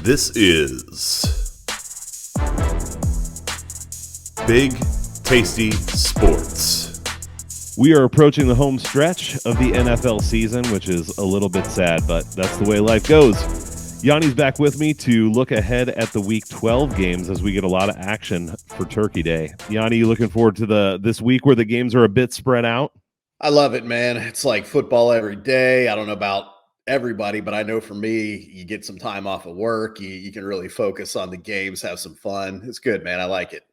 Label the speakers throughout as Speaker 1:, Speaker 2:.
Speaker 1: This is Big Tasty Sports.
Speaker 2: We are approaching the home stretch of the NFL season, which is a little bit sad, but that's the way life goes. Yanni's back with me to look ahead at the Week 12 games as we get a lot of action for Turkey Day. Yanni, you looking forward to this week where the games are a bit spread out?
Speaker 3: I love it, man. It's like football every day. I don't know about everybody, but I know for me, you get some time off of work. You can really focus on the games, have some fun. It's good, man. I like it.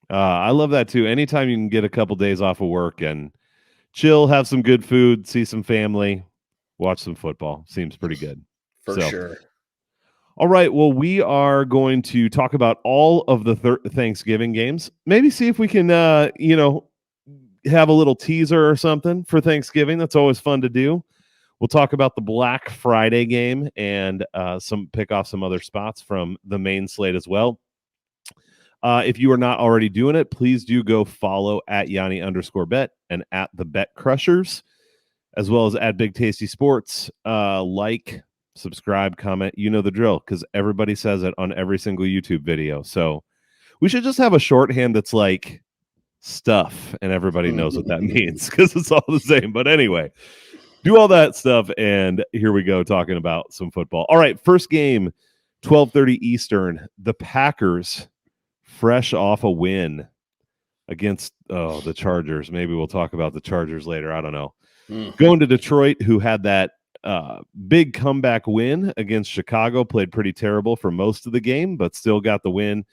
Speaker 2: I love that too. Anytime you can get a couple days off of work and chill, have some good food, see some family, watch some football. Seems pretty good.
Speaker 3: For sure.
Speaker 2: All right. Well, we are going to talk about all of the Thanksgiving games. Maybe see if we can, have a little teaser or something for Thanksgiving. That's always fun to do. We'll talk about the Black Friday game and pick off some other spots from the main slate as well. If you are not already doing it, please do go follow at Yanni_bet and at the Bet Crushers, as well as at Big Tasty Sports. Like, subscribe, comment. You know the drill, because everybody says it on every single YouTube video. So we should just have a shorthand that's like stuff, and everybody knows what that means because it's all the same. But anyway, do all that stuff, and here we go talking about some football. All right, first game, 12:30 Eastern. The Packers, fresh off a win against the Chargers. Maybe we'll talk about the Chargers later. I don't know. Going to Detroit, who had that big comeback win against Chicago, played pretty terrible for most of the game, but still got the win.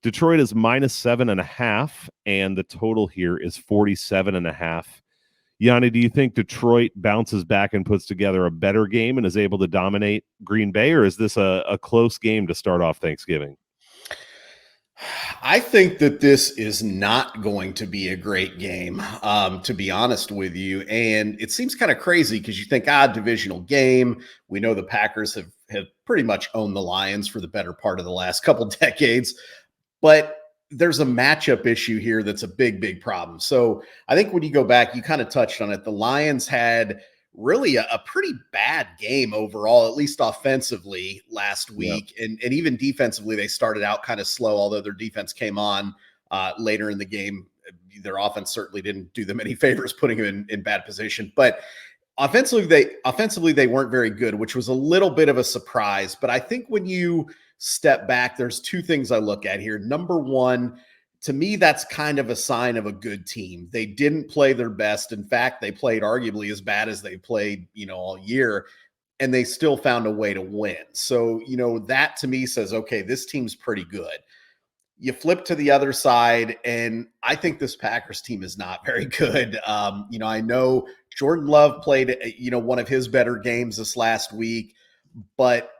Speaker 2: Detroit is -7.5, and the total here is 47.5. Yanni, do you think Detroit bounces back and puts together a better game and is able to dominate Green Bay, or is this a close game to start off Thanksgiving?
Speaker 3: I think that this is not going to be a great game, to be honest with you. And it seems kind of crazy because you think, divisional game. We know the Packers have pretty much owned the Lions for the better part of the last couple decades. But there's a matchup issue here that's a big, big problem. So I think when you go back, you kind of touched on it. The Lions had really a pretty bad game overall, at least offensively last week. Yeah. And even defensively, they started out kind of slow, although their defense came on later in the game. Their offense certainly didn't do them any favors, putting them in bad position. But offensively, they weren't very good, which was a little bit of a surprise. But I think when you step back, there's two things I look at here. Number one, to me, that's kind of a sign of a good team. They didn't play their best. In fact, they played arguably as bad as they played, all year, and they still found a way to win. So, that to me says, okay, this team's pretty good. You flip to the other side, and I think this Packers team is not very good. I know Jordan Love played, one of his better games this last week, but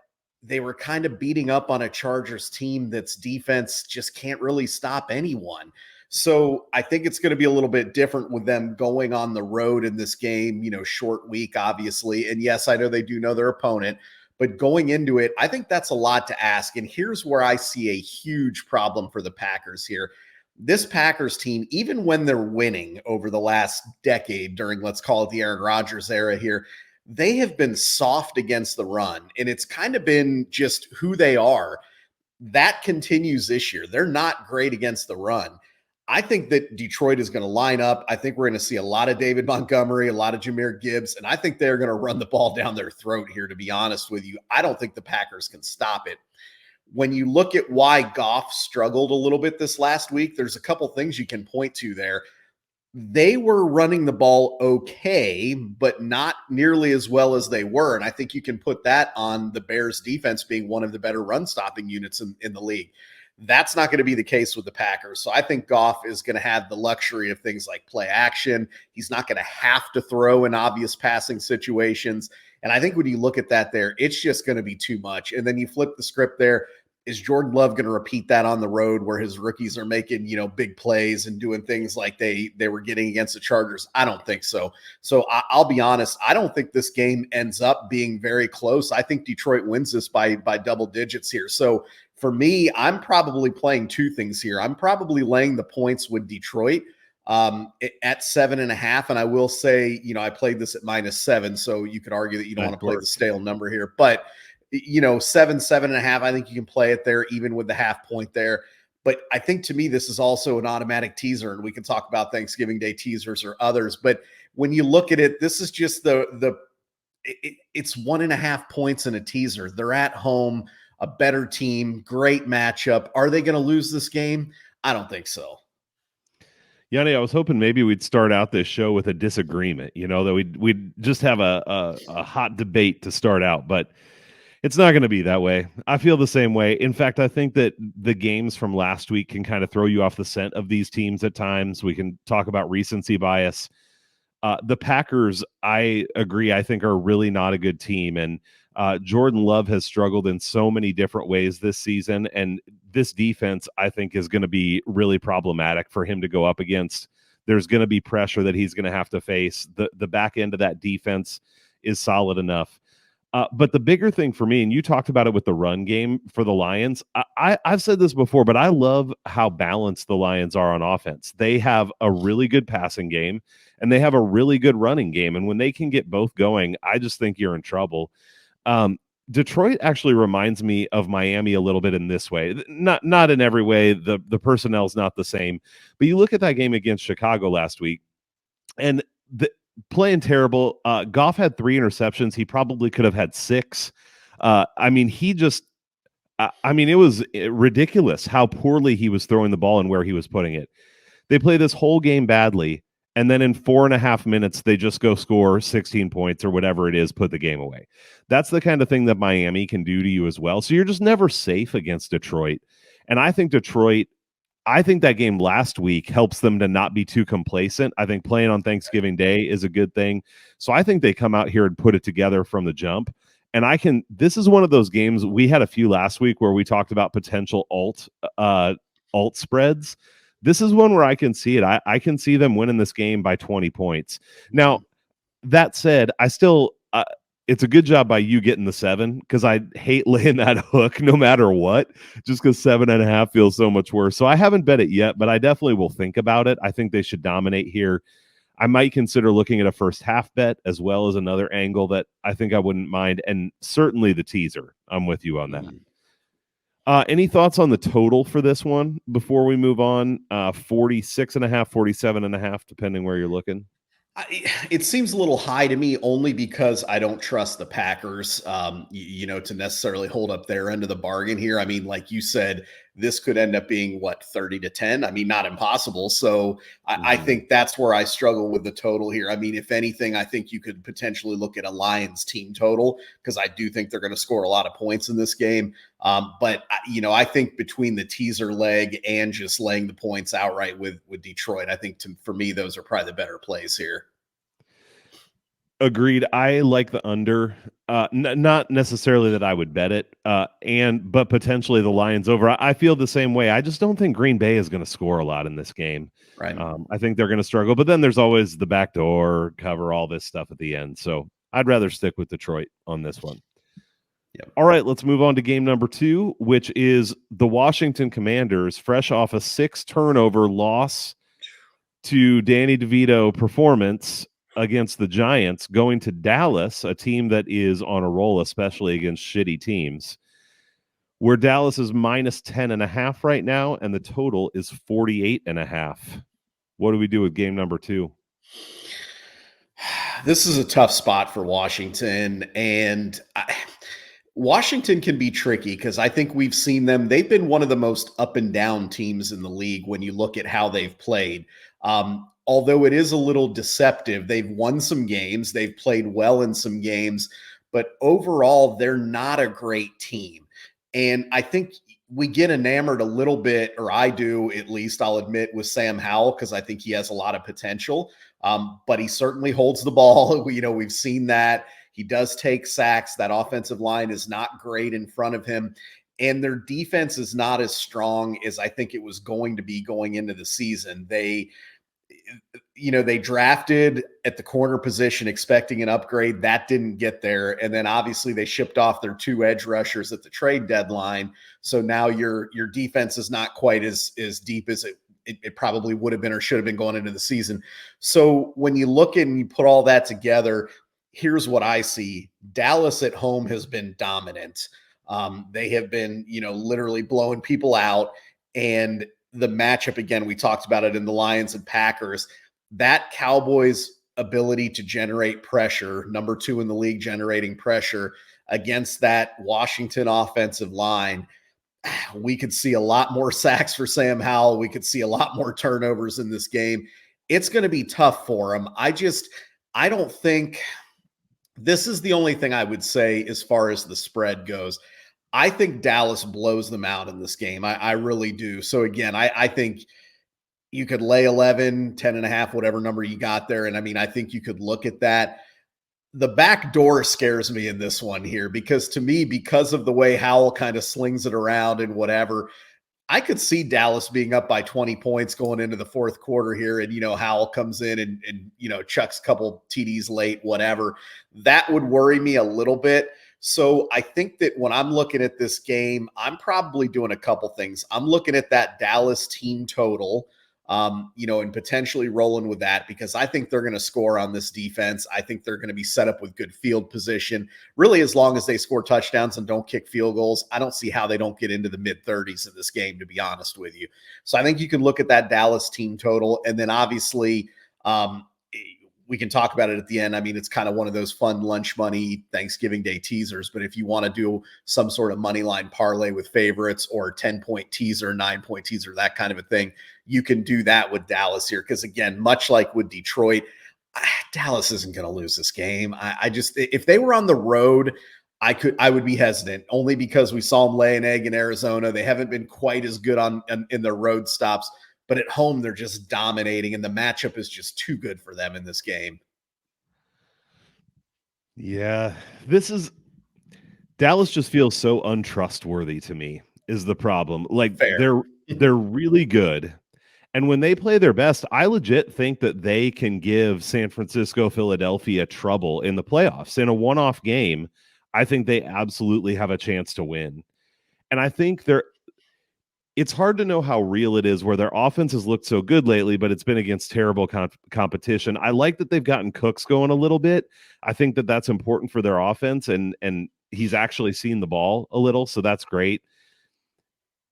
Speaker 3: they were kind of beating up on a Chargers team that's defense just can't really stop anyone. So I think it's going to be a little bit different with them going on the road in this game, short week, obviously. And yes, I know they do know their opponent, but going into it, I think that's a lot to ask. And here's where I see a huge problem for the Packers here. This Packers team, even when they're winning over the last decade during, let's call it the Aaron Rodgers era here, they have been soft against the run, and it's kind of been just who they are. That continues this year. They're not great against the run. I think that Detroit is going to line up. I think we're going to see a lot of David Montgomery, a lot of Jahmyr Gibbs, and I think they're going to run the ball down their throat here, to be honest with you. I don't think the Packers can stop it. When you look at why Goff struggled a little bit this last week, there's a couple things you can point to there. They were running the ball okay, but not nearly as well as they were. And I think you can put that on the Bears defense being one of the better run stopping units in the league. That's not going to be the case with the Packers. So I think Goff is going to have the luxury of things like play action. He's not going to have to throw in obvious passing situations. And I think when you look at that there, it's just going to be too much. And then you flip the script there. Is Jordan Love going to repeat that on the road where his rookies are making, big plays and doing things like they were getting against the Chargers? I don't think so. So I'll be honest. I don't think this game ends up being very close. I think Detroit wins this by double digits here. So for me, I'm probably playing two things here. I'm probably laying the points with Detroit at 7.5. And I will say, I played this at -7. So you could argue that you don't want to play the stale number here, but 7, 7.5. I think you can play it there, even with the half point there. But I think to me, this is also an automatic teaser, and we can talk about Thanksgiving Day teasers or others. But when you look at it, this is just it's 1.5 points in a teaser. They're at home, a better team, great matchup. Are they going to lose this game? I don't think so.
Speaker 2: Yanni, I was hoping maybe we'd start out this show with a disagreement, that we'd just have a hot debate to start out, but it's not going to be that way. I feel the same way. In fact, I think that the games from last week can kind of throw you off the scent of these teams at times. We can talk about recency bias. The Packers, I agree, I think are really not a good team. And Jordan Love has struggled in so many different ways this season. And this defense, I think, is going to be really problematic for him to go up against. There's going to be pressure that he's going to have to face. The back end of that defense is solid enough. But the bigger thing for me, and you talked about it with the run game for the Lions, I've said this before, but I love how balanced the Lions are on offense. They have a really good passing game, and they have a really good running game. And when they can get both going, I just think you're in trouble. Detroit actually reminds me of Miami a little bit in this way. Not in every way. The personnel's not the same. But you look at that game against Chicago last week, and playing terrible. Goff had 3 interceptions. He probably could have had 6. It was ridiculous how poorly he was throwing the ball and where he was putting it. They play this whole game badly, and then in 4.5 minutes, they just go score 16 points or whatever it is, put the game away. That's the kind of thing that Miami can do to you as well. So you're just never safe against Detroit. And I think that game last week helps them to not be too complacent. I think playing on Thanksgiving Day is a good thing. So I think they come out here and put it together from the jump. And this is one of those games, we had a few last week where we talked about potential alt spreads. This is one where I can see it. I can see them winning this game by 20 points. Now, that said, it's a good job by you getting the 7, because I hate laying that hook no matter what, just because 7.5 feels so much worse. So I haven't bet it yet, but I definitely will think about it. I think they should dominate here. I might consider looking at a first half bet as well as another angle that I think I wouldn't mind, and certainly the teaser. I'm with you on that. Any thoughts on the total for this one before we move on? 46.5, 47.5, depending where you're looking.
Speaker 3: It seems a little high to me, only because I don't trust the Packers, to necessarily hold up their end of the bargain here. I mean, like you said, this could end up being 30-10. I mean, not impossible. So I think that's where I struggle with the total here. I mean, if anything, I think you could potentially look at a Lions team total, because I do think they're going to score a lot of points in this game. But I think between the teaser leg and just laying the points outright with Detroit, I think for me, those are probably the better plays here.
Speaker 2: Agreed. I like the under. Not necessarily that I would bet it, but potentially the Lions over. I feel the same way. I just don't think Green Bay is going to score a lot in this game.
Speaker 3: Right.
Speaker 2: I think they're going to struggle, but then there's always the backdoor cover, all this stuff at the end. So I'd rather stick with Detroit on this one.
Speaker 3: Yep.
Speaker 2: All right, let's move on to game number 2, which is the Washington Commanders, fresh off a 6 turnover loss to Danny DeVito performance against the Giants, going to Dallas, a team that is on a roll, especially against shitty teams, where Dallas is minus 10.5 right now, and the total is 48.5. What do we do with game number 2?
Speaker 3: This is a tough spot for Washington, and Washington can be tricky, because I think we've seen them. They've been one of the most up and down teams in the league when you look at how they've played. Although it is a little deceptive, they've won some games, they've played well in some games, but overall, they're not a great team. And I think we get enamored a little bit, or I do, at least I'll admit, with Sam Howell, because I think he has a lot of potential. But he certainly holds the ball. We've seen that. He does take sacks. That offensive line is not great in front of him. And their defense is not as strong as I think it was going to be going into the season. They drafted at the corner position expecting an upgrade. That didn't get there. And then obviously they shipped off their 2 edge rushers at the trade deadline. So now your defense is not quite as deep as it probably would have been or should have been going into the season. So when you look at and you put all that together, here's what I see. Dallas at home has been dominant. They have been, literally blowing people out. And the matchup, again, we talked about it in the Lions and Packers, that Cowboys ability to generate pressure, number 2 in the league generating pressure against that Washington offensive line. We could see a lot more sacks for Sam Howell. We could see a lot more turnovers in this game. It's going to be tough for him. I don't think this is the only thing I would say as far as the spread goes. I think Dallas blows them out in this game. I really do. So again, I think you could lay 11, 10 and a half, whatever number you got there. And I mean, I think you could look at that. The back door scares me in this one here, because to me, because of the way Howell kind of slings it around and whatever, I could see Dallas being up by 20 points going into the fourth quarter here. And, Howell comes in and chucks a couple TDs late, whatever. That would worry me a little bit. So I think that when I'm looking at this game, I'm probably doing a couple things. I'm looking at that Dallas team total, and potentially rolling with that, because I think they're going to score on this defense. I think they're going to be set up with good field position. Really, as long as they score touchdowns and don't kick field goals, I don't see how they don't get into the mid-30s in this game, to be honest with you. So I think you can look at that Dallas team total. And then obviously, we can talk about it at the end. I mean, it's kind of one of those fun lunch money Thanksgiving Day teasers. But if you want to do some sort of money line parlay with favorites, or 10-point teaser, 9-point teaser, that kind of a thing, you can do that with Dallas here. Because again, much like with Detroit, Dallas isn't going to lose this game. I just, if they were on the road, I would be hesitant, only because we saw them lay an egg in Arizona. They haven't been quite as good in their road stops. But at home, they're just dominating, and the matchup is just too good for them in this game.
Speaker 2: Yeah, Dallas just feels so untrustworthy to me, is the problem. Like,
Speaker 3: Fair.
Speaker 2: they're really good. And when they play their best, I legit think that they can give San Francisco, Philadelphia trouble in the playoffs. In a one-off game, I think they absolutely have a chance to win. And I think it's hard to know how real it is, where their offense has looked so good lately, but it's been against terrible competition. I like that they've gotten Cooks going a little bit. I think that that's important for their offense, and he's actually seen the ball a little, so that's great.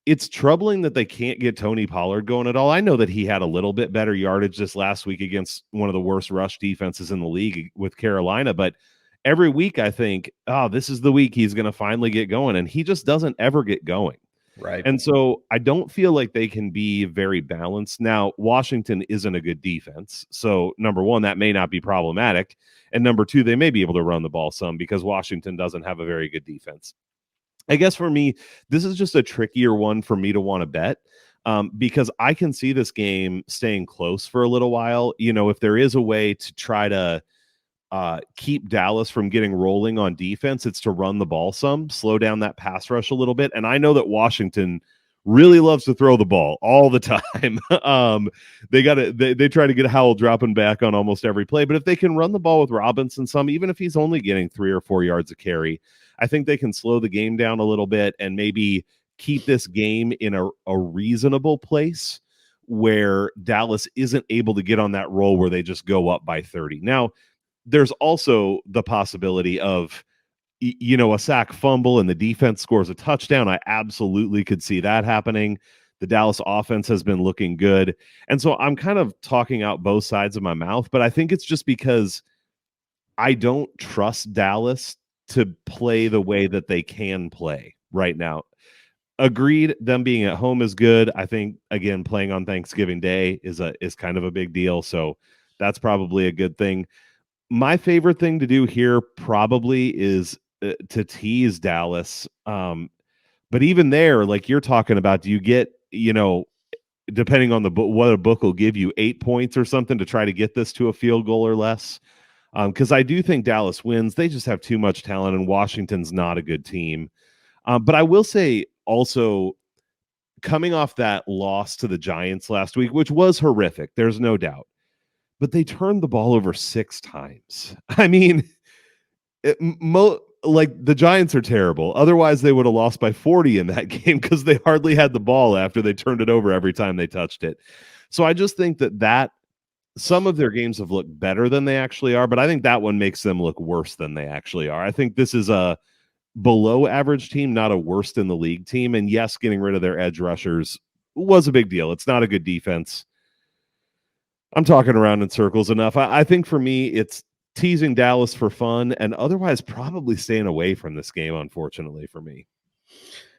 Speaker 2: It's troubling that they can't get Tony Pollard going at all. I know that he had a little bit better yardage this last week against one of the worst rush defenses in the league with Carolina, but every week I think, this is the week he's going to finally get going, and he just doesn't ever get going.
Speaker 3: Right.
Speaker 2: And so I don't feel like they can be very balanced. Now, Washington isn't a good defense. So number one, that may not be problematic. And number two, they may be able to run the ball some, because Washington doesn't have a very good defense. I guess for me, this is just a trickier one for me to want to bet, because I can see this game staying close for a little while. If there is a way to try to keep Dallas from getting rolling on defense, it's to run the ball some, slow down that pass rush a little bit. And I know that Washington really loves to throw the ball all the time. They try to get Howell dropping back on almost every play, but if they can run the ball with Robinson some, even if he's only getting 3 or 4 yards a carry, I think they can slow the game down a little bit and maybe keep this game in a reasonable place where Dallas isn't able to get on that roll where they just go up by 30. Now, there's also the possibility of, a sack fumble and the defense scores a touchdown. I absolutely could see that happening. The Dallas offense has been looking good. And so I'm kind of talking out both sides of my mouth, but I think it's just because I don't trust Dallas to play the way that they can play right now. Agreed, them being at home is good. I think, again, playing on Thanksgiving Day is kind of a big deal. So that's probably a good thing. My favorite thing to do here probably is to tease Dallas. But even there, like you're talking about, do you get, depending on the book, what a book will give you, 8 points or something to try to get this to a field goal or less? Because I do think Dallas wins. They just have too much talent, and Washington's not a good team. But I will say also, coming off that loss to the Giants last week, which was horrific, there's no doubt, but they turned the ball over 6 times. I mean, the Giants are terrible. Otherwise, they would have lost by 40 in that game, because they hardly had the ball after they turned it over every time they touched it. So I just think that some of their games have looked better than they actually are, but I think that one makes them look worse than they actually are. I think this is a below average team, not a worst in the league team. And yes, getting rid of their edge rushers was a big deal. It's not a good defense. I'm talking around in circles enough. I think for me, it's teasing Dallas for fun and otherwise probably staying away from this game, unfortunately for me.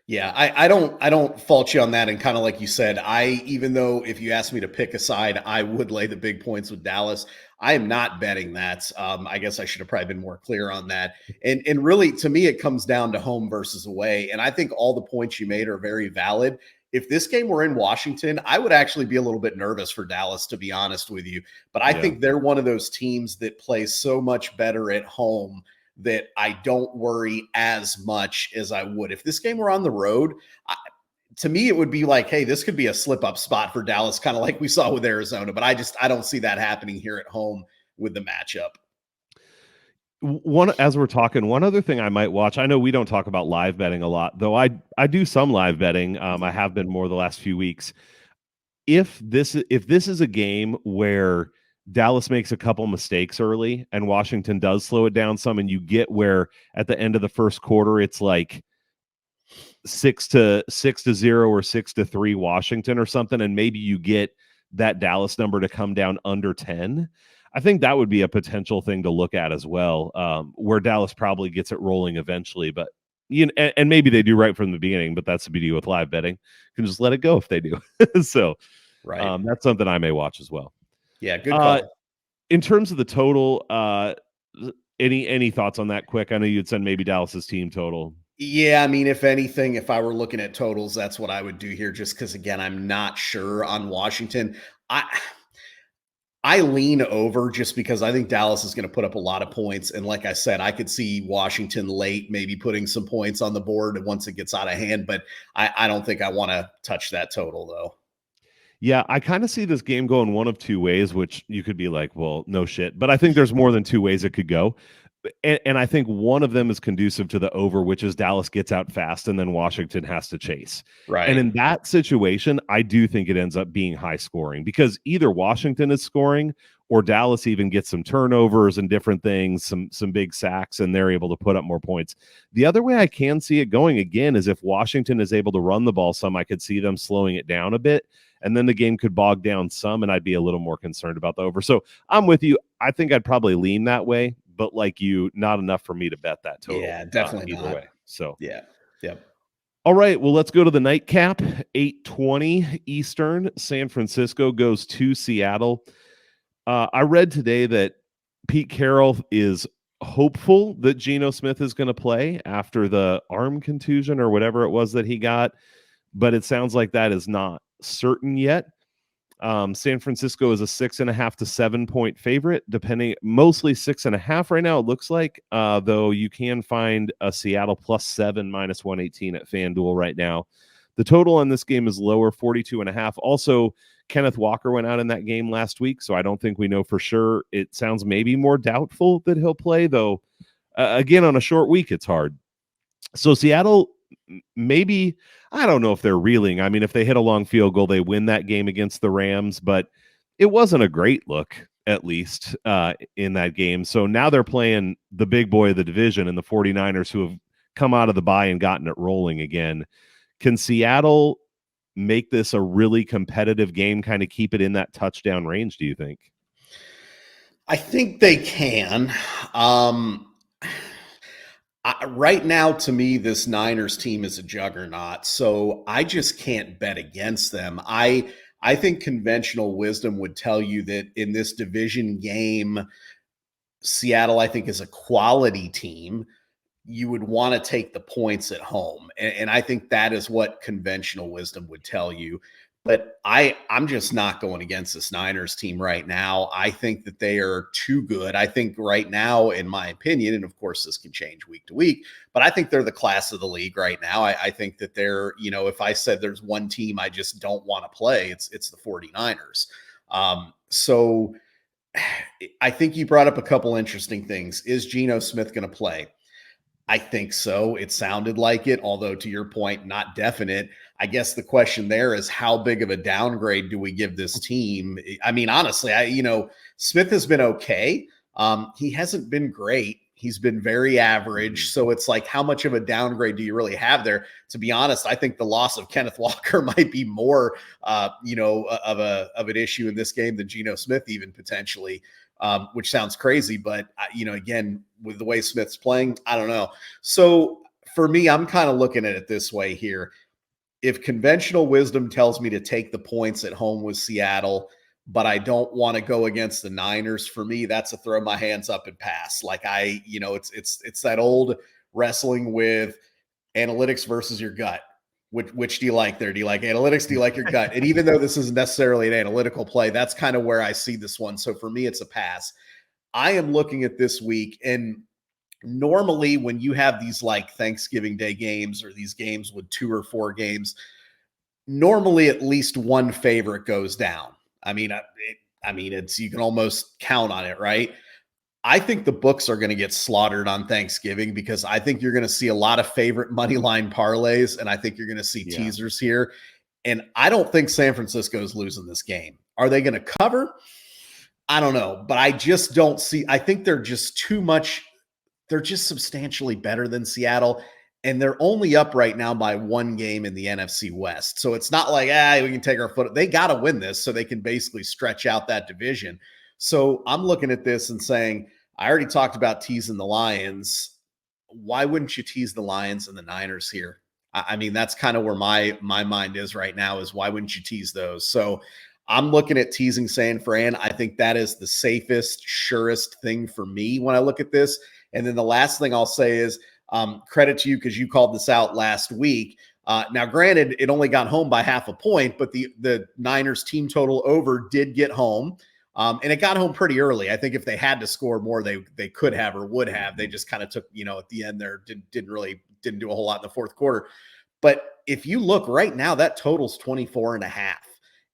Speaker 3: Yeah, I don't fault you on that. And kind of like you said, even though if you asked me to pick a side, I would lay the big points with Dallas. I am not betting that. I guess I should have probably been more clear on that. And really, to me, it comes down to home versus away. And I think all the points you made are very valid. If this game were in Washington, I would actually be a little bit nervous for Dallas, to be honest with you. But I think they're one of those teams that plays so much better at home that I don't worry as much as I would. If this game were on the road, to me, it would be like, hey, this could be a slip up spot for Dallas, kind of like we saw with Arizona. But I don't see that happening here at home with the matchup.
Speaker 2: As we're talking, one other thing I might watch. I know we don't talk about live betting a lot, though I do some live betting. I have been more the last few weeks. If this is a game where Dallas makes a couple mistakes early and Washington does slow it down some, and you get where at the end of the first quarter it's like 6-0 or 6-3 Washington or something, and maybe you get that Dallas number to come down under 10. I think that would be a potential thing to look at as well, where Dallas probably gets it rolling eventually. But and maybe they do right from the beginning. But that's the beauty with live betting; you can just let it go if they do. So,
Speaker 3: right,
Speaker 2: that's something I may watch as well.
Speaker 3: Yeah, good call.
Speaker 2: In terms of the total, any thoughts on that? Quick, I know you'd send maybe Dallas's team total.
Speaker 3: Yeah, I mean, if anything, if I were looking at totals, that's what I would do here. Just because, again, I'm not sure on Washington. I lean over just because I think Dallas is going to put up a lot of points. And like I said, I could see Washington late, maybe putting some points on the board once it gets out of hand. But I don't think I want to touch that total, though.
Speaker 2: Yeah, I kind of see this game going one of two ways, which you could be like, well, no shit. But I think there's more than two ways it could go. And I think one of them is conducive to the over, which is Dallas gets out fast and then Washington has to chase.
Speaker 3: Right.
Speaker 2: And in that situation, I do think it ends up being high scoring because either Washington is scoring or Dallas even gets some turnovers and different things, some big sacks, and they're able to put up more points. The other way I can see it going again is if Washington is able to run the ball some, I could see them slowing it down a bit. And then the game could bog down some, and I'd be a little more concerned about the over. So I'm with you. I think I'd probably lean that way, but like you, not enough for me to bet that total.
Speaker 3: Yeah, definitely
Speaker 2: either
Speaker 3: not.
Speaker 2: way. So
Speaker 3: yeah, yep.
Speaker 2: All right, well, let's go to the nightcap. 8:20 Eastern. San Francisco goes to Seattle. I read today that Pete Carroll is hopeful that Geno Smith is going to play after the arm contusion or whatever it was that he got, but it sounds like that is not certain yet. San Francisco is a 6.5 to 7 point favorite, depending mostly 6.5 right now. It looks like, though you can find a Seattle +7 -118 at FanDuel right now. The total on this game is lower, 42.5. Also, Kenneth Walker went out in that game last week, so I don't think we know for sure. It sounds maybe more doubtful that he'll play, though. Again, on a short week, it's hard. So Seattle, maybe, I don't know if they're reeling. I mean, if they hit a long field goal, they win that game against the Rams, but it wasn't a great look, at least, in that game. So now they're playing the big boy of the division and the 49ers, who have come out of the bye and gotten it rolling again. Can Seattle make this a really competitive game, kind of keep it in that touchdown range, do you think?
Speaker 3: I think they can. Right now, to me, this Niners team is a juggernaut, so I just can't bet against them. I think conventional wisdom would tell you that in this division game, Seattle, I think, is a quality team. You would want to take the points at home, and I think that is what conventional wisdom would tell you. But I'm just not going against this Niners team right now. I think that they are too good. I think right now, in my opinion, and of course this can change week to week, but I think they're the class of the league right now. I think that they're, if I said there's one team I just don't want to play, it's the 49ers. So I think you brought up a couple interesting things. Is Geno Smith going to play? I think so. It sounded like it, although to your point, not definite. I guess the question there is how big of a downgrade do we give this team? I mean, honestly, Smith has been okay. He hasn't been great. He's been very average. So it's like, how much of a downgrade do you really have there? To be honest, I think the loss of Kenneth Walker might be more, of an issue in this game than Geno Smith even potentially, which sounds crazy. But, again, with the way Smith's playing, I don't know. So for me, I'm kind of looking at it this way here. If conventional wisdom tells me to take the points at home with Seattle, but I don't want to go against the Niners, for me, that's a throw my hands up and pass. Like it's that old wrestling with analytics versus your gut. Which do you like there? Do you like analytics? Do you like your gut? And even though this isn't necessarily an analytical play, that's kind of where I see this one. So for me, it's a pass. I am looking at this week, and normally when you have these like Thanksgiving Day games or these games with 2 or 4 games, normally at least one favorite goes down. I mean, it's, you can almost count on it, right? I think the books are going to get slaughtered on Thanksgiving because I think you're going to see a lot of favorite money line parlays, and I think you're going to see teasers here. And I don't think San Francisco is losing this game. Are they going to cover? I don't know, but I just don't see. I think they're just too much. They're just substantially better than Seattle, and they're only up right now by 1 game in the NFC West. So it's not like, we can take our foot. They got to win this so they can basically stretch out that division. So I'm looking at this and saying, I already talked about teasing the Lions. Why wouldn't you tease the Lions and the Niners here? I mean, that's kind of where my mind is right now, is why wouldn't you tease those? So I'm looking at teasing San Fran. I think that is the safest, surest thing for me when I look at this. And then the last thing I'll say is credit to you because you called this out last week. Now, granted, it only got home by half a point, but the Niners team total over did get home. And it got home pretty early. I think if they had to score more, they could have or would have. They just kind of took, at the end there, didn't do a whole lot in the fourth quarter. But if you look right now, that total's 24.5.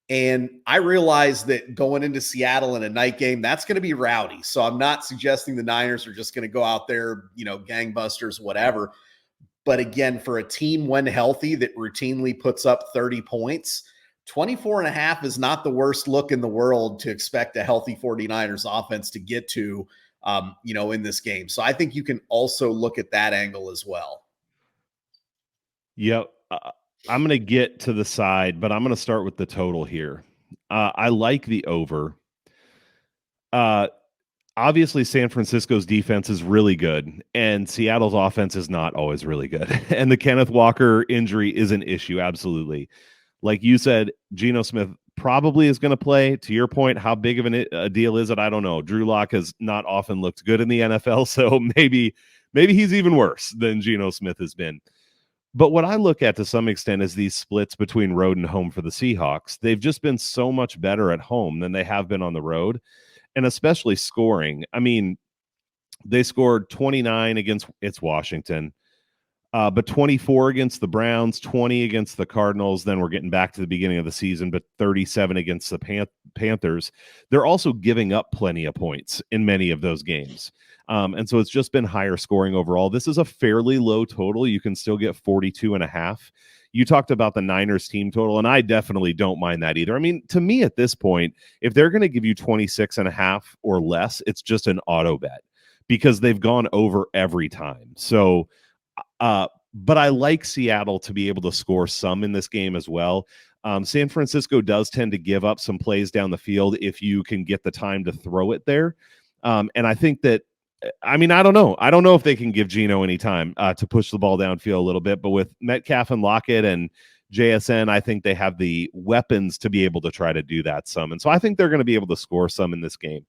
Speaker 3: And I realize that going into Seattle in a night game, that's going to be rowdy. So I'm not suggesting the Niners are just going to go out there, gangbusters, whatever. But again, for a team when healthy that routinely puts up 30 points, 24.5 is not the worst look in the world to expect a healthy 49ers offense to get to, in this game. So I think you can also look at that angle as well.
Speaker 2: Yep. I'm going to get to the side, but I'm going to start with the total here. I like the over. Obviously, San Francisco's defense is really good, and Seattle's offense is not always really good. And the Kenneth Walker injury is an issue, absolutely. Like you said, Geno Smith probably is going to play. To your point, how big of a deal is it? I don't know. Drew Lock has not often looked good in the NFL, so maybe he's even worse than Geno Smith has been. But what I look at to some extent is these splits between road and home for the Seahawks. They've just been so much better at home than they have been on the road, and especially scoring. I mean, they scored 29 against Washington, but 24 against the Browns, 20 against the Cardinals. Then we're getting back to the beginning of the season, but 37 against the Panthers. They're also giving up plenty of points in many of those games. And so it's just been higher scoring overall. This is a fairly low total. You can still get 42.5. You talked about the Niners team total, and I definitely don't mind that either. I mean, to me at this point, if they're going to give you 26.5 or less, it's just an auto bet because they've gone over every time. So, but I like Seattle to be able to score some in this game as well. San Francisco does tend to give up some plays down the field if you can get the time to throw it there. And I think that, I mean, I don't know. I don't know if they can give Geno any time to push the ball downfield a little bit, but with Metcalf and Lockett and JSN, I think they have the weapons to be able to try to do that some. And so I think they're going to be able to score some in this game.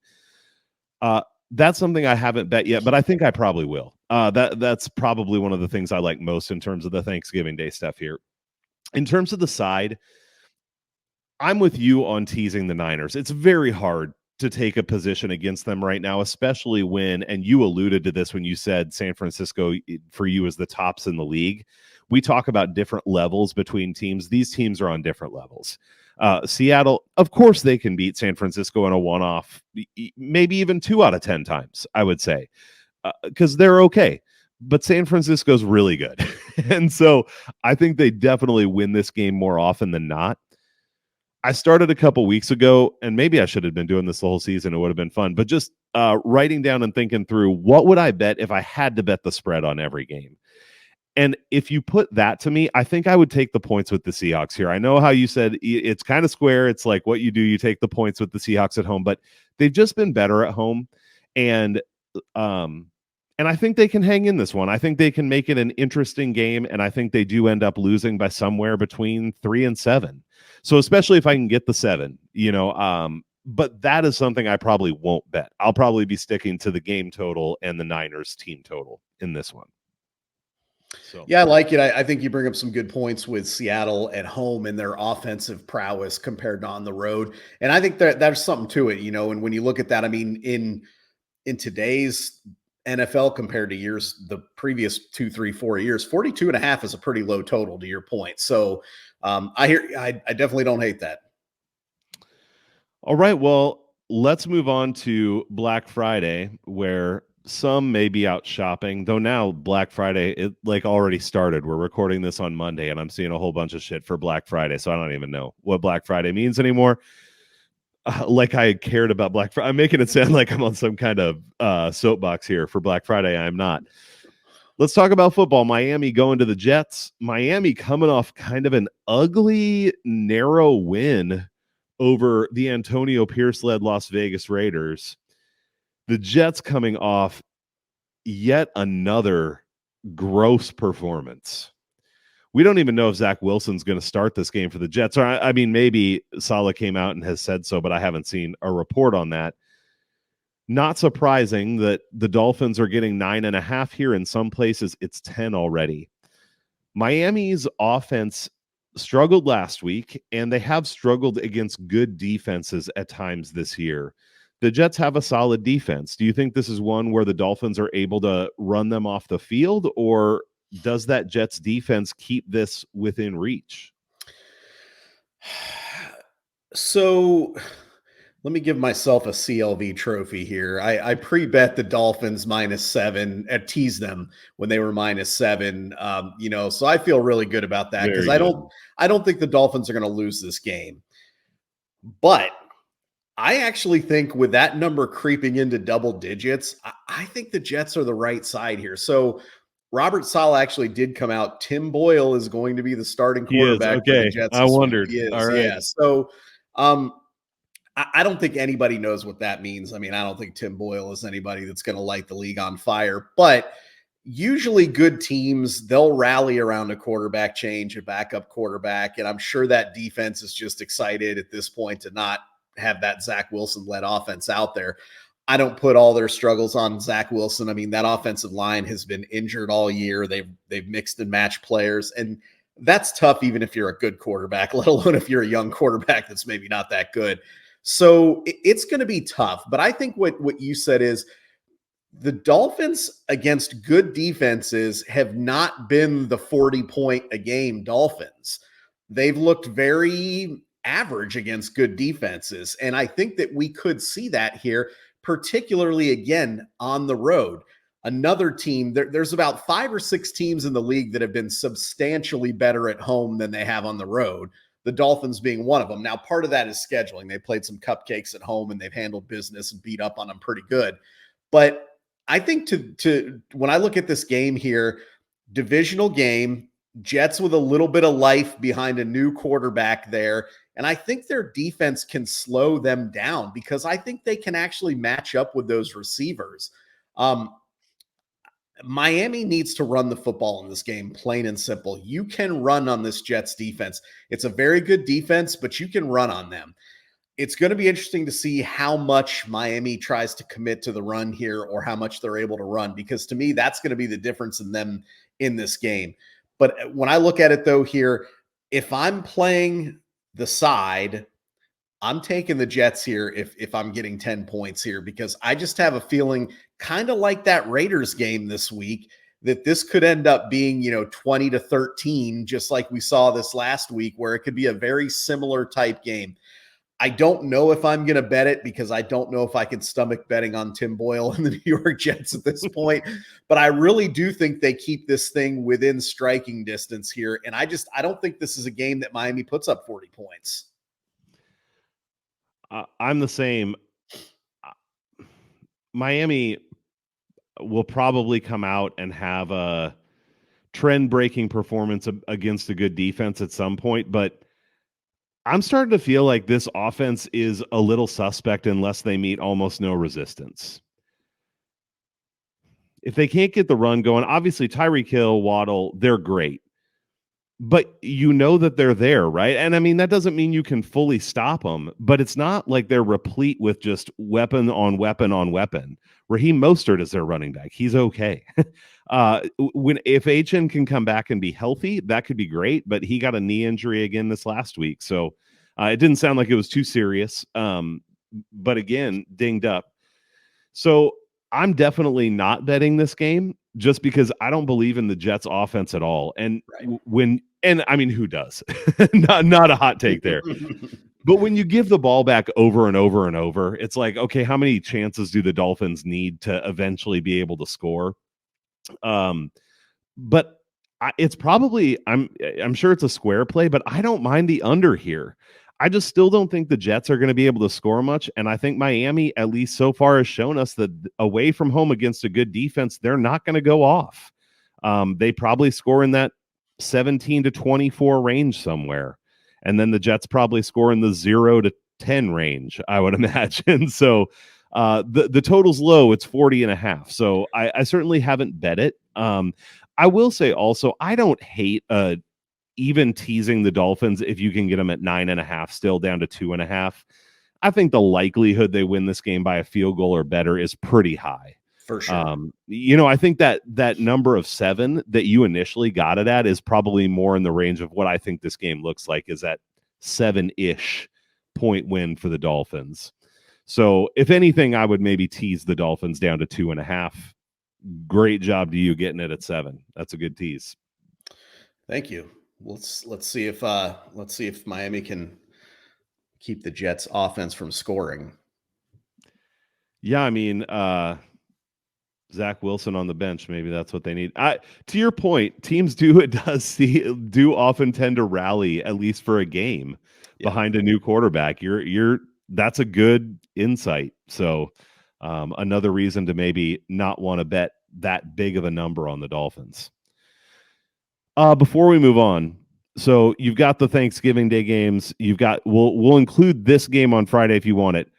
Speaker 2: That's something I haven't bet yet, but I think I probably will. That's probably one of the things I like most in terms of the Thanksgiving Day stuff here. In terms of the side, I'm with you on teasing the Niners. It's very hard to take a position against them right now, especially when, and you alluded to this when you said San Francisco for you is the tops in the league. We talk about different levels between teams. These teams are on different levels. Seattle, of course, they can beat San Francisco in a one-off, maybe even 2 out of 10 times, I would say, because they're okay. but San Francisco's really good. And so I think they definitely win this game more often than not. I started a couple weeks ago, and maybe I should have been doing this the whole season. It would have been fun, but just writing down and thinking through what would I bet if I had to bet the spread on every game. And if you put that to me, I think I would take the points with the Seahawks here. I know how you said it's kind of square. It's like what you do, you take the points with the Seahawks at home, but they've just been better at home. And um and I think they can hang in this one. I think they can make it an interesting game, and I think they do end up losing by somewhere between 3 and 7. So especially if I can get the 7, but that is something I probably won't bet. I'll probably be sticking to the game total and the Niners team total in this one. So
Speaker 3: yeah, I like it. I think you bring up some good points with Seattle at home and their offensive prowess compared to on the road. And I think that there's something to it, and when you look at that, I mean, in today's NFL compared to years, the previous 2, 3, 4 years, 42.5 is a pretty low total to your point. So I definitely don't hate that.
Speaker 2: all right, well, let's move on to Black Friday, where some may be out shopping, though now Black Friday, it like already started. We're recording this on Monday, and I'm seeing a whole bunch of shit for Black Friday, so I don't even know what Black Friday means anymore. Like I cared about Black Friday. I'm making it sound like I'm on some kind of soapbox here for Black Friday. I'm not. Let's talk about football. Miami going to the Jets. Miami coming off kind of an ugly, narrow win over the Antonio Pierce-led Las Vegas Raiders. The Jets coming off yet another gross performance. We don't even know if Zach Wilson's going to start this game for the Jets. Or I mean, maybe Saleh came out and has said so, but I haven't seen a report on that. Not surprising that the Dolphins are getting 9.5 here. In some places, it's 10 already. Miami's offense struggled last week, and they have struggled against good defenses at times this year. The Jets have a solid defense. Do you think this is one where the Dolphins are able to run them off the field, or does that Jets defense keep this within reach?
Speaker 3: So let me give myself a CLV trophy here. I pre-bet the Dolphins -7, teased them when they were -7. So I feel really good about that because
Speaker 2: Very good.
Speaker 3: I don't think the Dolphins are going to lose this game. But I actually think with that number creeping into double digits, I think the Jets are the right side here. So Robert Saleh actually did come out. Tim Boyle is going to be the starting
Speaker 2: He is.
Speaker 3: quarterback for the
Speaker 2: Okay.
Speaker 3: Jets
Speaker 2: I
Speaker 3: this week.
Speaker 2: wondered.
Speaker 3: He is,
Speaker 2: All right.
Speaker 3: yeah. So I don't think anybody knows what that means. I mean, I don't think Tim Boyle is anybody that's going to light the league on fire, but usually good teams, they'll rally around a quarterback change, a backup quarterback. And I'm sure that defense is just excited at this point to not have that Zach Wilson led offense out there. I don't put all their struggles on Zach Wilson. I mean, that offensive line has been injured all year. They've mixed and matched players, and that's tough even if you're a good quarterback, let alone if you're a young quarterback that's maybe not that good. So it's going to be tough. But I think what you said is the Dolphins against good defenses have not been the 40-point a game Dolphins. They've looked very average against good defenses. And I think that we could see that here, particularly again on the road. Another team, there's about 5 or 6 teams in the league that have been substantially better at home than they have on the road. The Dolphins being one of them. Now, part of that is scheduling. They played some cupcakes at home and they've handled business and beat up on them pretty good. But I think to when I look at this game here, divisional game, Jets with a little bit of life behind a new quarterback there. And I think their defense can slow them down because I think they can actually match up with those receivers. Miami needs to run the football in this game, plain and simple. You can run on this Jets defense. It's a very good defense, but you can run on them. It's going to be interesting to see how much Miami tries to commit to the run here or how much they're able to run, because to me, that's going to be the difference in them in this game. But when I look at it, though, here, if I'm playing the side, I'm taking the Jets here if I'm getting 10 points here, because I just have a feeling kind of like that Raiders game this week that this could end up being, 20-13, just like we saw this last week, where it could be a very similar type game. I don't know if I'm going to bet it because I don't know if I can stomach betting on Tim Boyle and the New York Jets at this point. But I really do think they keep this thing within striking distance here. And I don't think this is a game that Miami puts up 40 points.
Speaker 2: I'm the same. Miami will probably come out and have a trend-breaking performance against a good defense at some point, but I'm starting to feel like this offense is a little suspect unless they meet almost no resistance. If they can't get the run going, obviously Tyreek Hill, Waddle, they're great. But you know that they're there, right? And I mean, that doesn't mean you can fully stop them, but it's not like they're replete with just weapon on weapon on weapon. Raheem Mostert is their running back. He's okay. If HN can come back and be healthy, that could be great, but he got a knee injury again this last week. So it didn't sound like it was too serious. But again, dinged up. So I'm definitely not betting this game just because I don't believe in the Jets offense at all. And I mean, who does? not a hot take there. But when you give the ball back over and over and over, it's like, okay, how many chances do the Dolphins need to eventually be able to score? But it's probably, I'm sure it's a square play, but I don't mind the under here. I just still don't think the Jets are going to be able to score much. And I think Miami, at least so far, has shown us that away from home against a good defense, they're not going to go off. They probably score in that 17 to 24 range somewhere. And then the Jets probably score in the 0 to 10 range, I would imagine. So the total's low. It's 40.5. So I certainly haven't bet it. I will say also, I don't hate even teasing the Dolphins if you can get them at 9.5, still down to 2.5. I think the likelihood they win this game by a field goal or better is pretty high.
Speaker 3: For sure.
Speaker 2: I think that number of 7 that you initially got it at is probably more in the range of what I think this game looks like, is that 7-ish point win for the Dolphins. So if anything, I would maybe tease the Dolphins down to 2.5. Great job to you getting it at 7. That's a good tease.
Speaker 3: Thank you. Let's see if Miami can keep the Jets offense from scoring.
Speaker 2: Yeah, I mean, Zach Wilson on the bench, maybe that's what they need. To your point, teams do often tend to rally, at least for a game, behind a new quarterback. That's a good insight. So another reason to maybe not want to bet that big of a number on the Dolphins. Before we move on, so you've got the Thanksgiving Day games. We'll include this game on Friday if you want it.